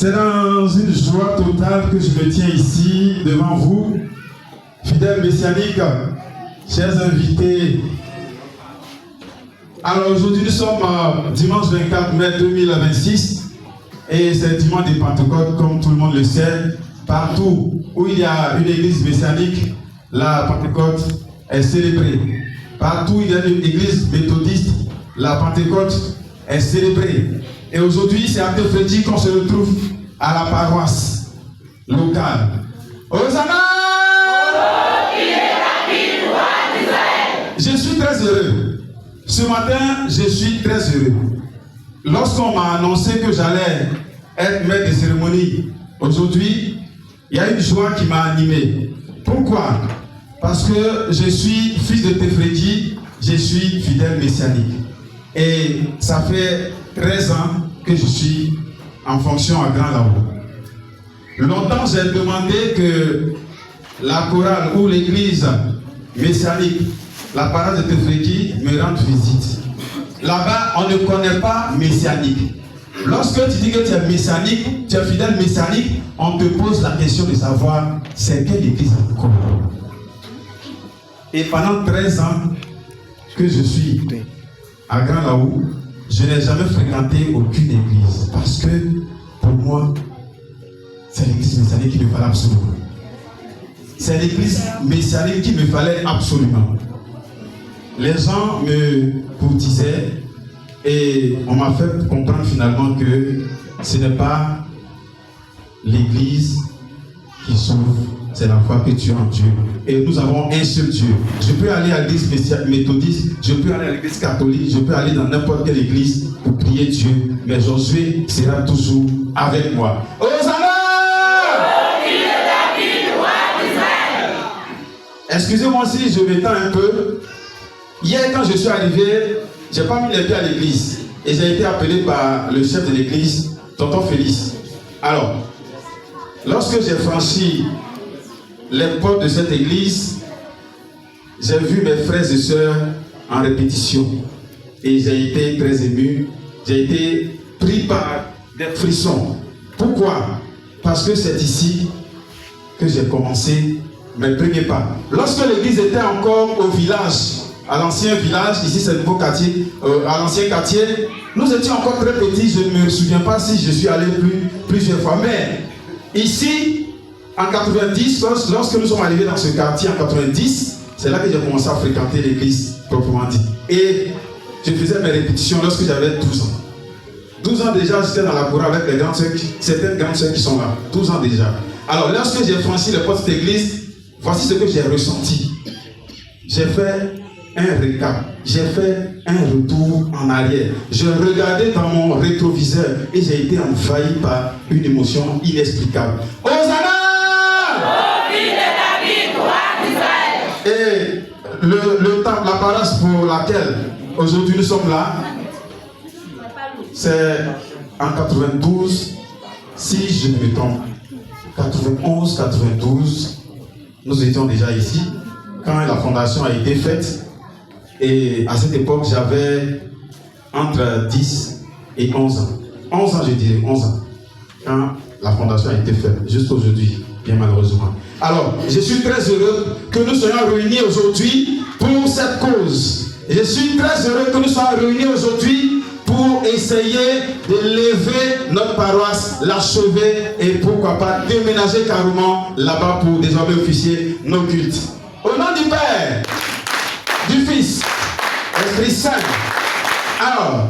C'est dans une joie totale que je me tiens ici devant vous, fidèles messianiques, chers invités. Alors aujourd'hui nous sommes dimanche 24 mai 2026 et c'est dimanche des Pentecôtes comme tout le monde le sait. Partout où il y a une église messianique, la Pentecôte est célébrée. Partout où il y a une église méthodiste, la Pentecôte est célébrée. Et aujourd'hui, c'est à Tefredji qu'on se retrouve à la paroisse locale. Hosanna! Ce matin, je suis très heureux. Lorsqu'on m'a annoncé que j'allais être maître de cérémonie aujourd'hui, il y a une joie qui m'a animé. Pourquoi? Parce que je suis fils de Tefredi, je suis fidèle messianique. Et ça fait 13 ans que je suis en fonction à Grand Lao. Longtemps, j'ai demandé que la chorale ou l'église messianique, la paroisse de Tefredi, me rende visite. Là-bas, on ne connaît pas messianique. Lorsque tu dis que tu es messianique, tu es fidèle messianique, on te pose la question de savoir c'est quelle église encore. Et pendant 13 ans que je suis à Grand Lao, je n'ai jamais fréquenté aucune église. Parce que pour moi, c'est l'église messianique qu'il me fallait absolument. C'est l'église messianique qu'il me fallait absolument. Les gens me courtisaient et on m'a fait comprendre finalement que ce n'est pas l'église qui sauve, c'est la foi que tu as en Dieu. Et nous avons un seul Dieu. Je peux aller à l'église méthodiste, je peux aller à l'église catholique, je peux aller dans n'importe quelle église pour prier Dieu, mais Josué sera toujours avec moi. Hosanna! Excusez-moi si je m'étends un peu. Hier, quand je suis arrivé, je n'ai pas mis les pieds à l'église. Et j'ai été appelé par le chef de l'église, Tonton Félix. Alors, lorsque j'ai franchi les portes de cette église, j'ai vu mes frères et sœurs en répétition. Et j'ai été très ému. J'ai été pris par des frissons. Pourquoi? Parce que c'est ici que j'ai commencé mes premiers pas. Lorsque l'église était encore au village, à l'ancien village, ici c'est le nouveau quartier, à l'ancien quartier, nous étions encore très petits, je ne me souviens pas si je suis allé plusieurs fois, mais ici, en 90, lorsque nous sommes arrivés dans ce quartier en 90, c'est là que j'ai commencé à fréquenter l'église proprement dit. Et je faisais mes répétitions lorsque j'avais 12 ans. 12 ans déjà, j'étais dans la chorale avec les grandes sœurs, certaines grandes sœurs qui sont là. 12 ans déjà. Alors, lorsque j'ai franchi les portes de cette église, voici ce que j'ai ressenti. J'ai fait un récap, j'ai fait un retour en arrière. Je regardais dans mon rétroviseur et j'ai été envahi par une émotion inexplicable. Hosanna! Et le temps, la paroisse pour laquelle aujourd'hui nous sommes là, c'est en 92, si je ne me trompe, 91, 92, nous étions déjà ici, quand la fondation a été faite. Et à cette époque, j'avais entre 10 et 11 ans. 11 ans, je dirais, 11 ans. Quand la fondation a été faite, juste aujourd'hui, bien malheureusement. Alors, je suis très heureux que nous soyons réunis aujourd'hui pour cette cause. Je suis très heureux que nous soyons réunis aujourd'hui pour essayer de lever notre paroisse, l'achever et pourquoi pas déménager carrément là-bas pour désormais officier nos cultes. Au nom du Père, du Fils, Esprit Saint. Alors,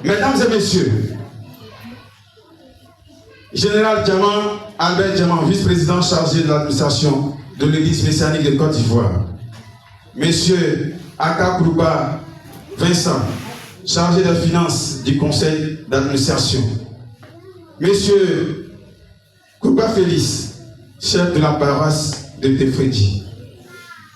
mesdames et messieurs, Général Diamant, Albert Diamant, vice-président chargé de l'administration de l'église messianique de Côte d'Ivoire. Monsieur Aka Kourouba Vincent, chargé des finances du conseil d'administration. Monsieur Kourouba Félix, chef de la paroisse de Tefredi.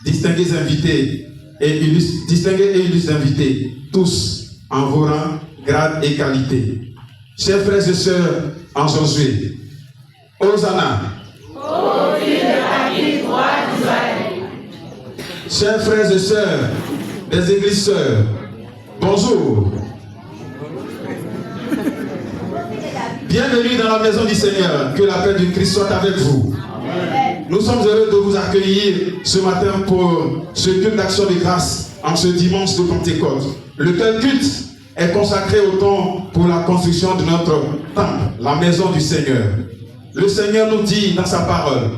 Distingués invités et illustres invités, tous en vos rangs, grades et qualités. Chers frères et sœurs en Josué, Hosanna. Chers frères et sœurs des églises sœurs, bonjour. Bienvenue dans la maison du Seigneur, que la paix du Christ soit avec vous. Nous sommes heureux de vous accueillir ce matin pour ce culte d'action de grâce en ce dimanche de Pentecôte. Le tel culte est consacré au temps pour la construction de notre temple, la maison du Seigneur. Le Seigneur nous dit dans sa parole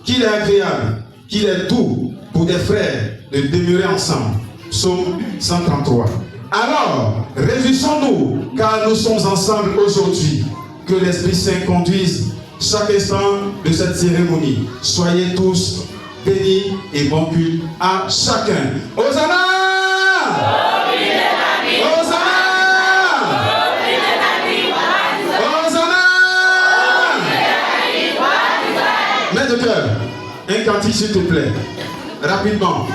qu'il est agréable, qu'il est doux pour des frères de demeurer ensemble. Psaume 133. Alors, réjouissons-nous car nous sommes ensemble aujourd'hui. Que l'Esprit Saint conduise chaque instant de cette cérémonie. Soyez tous bénis et bon culte à chacun. Hosanna! Maître de cœur, un cantique s'il te plaît. Rapidement.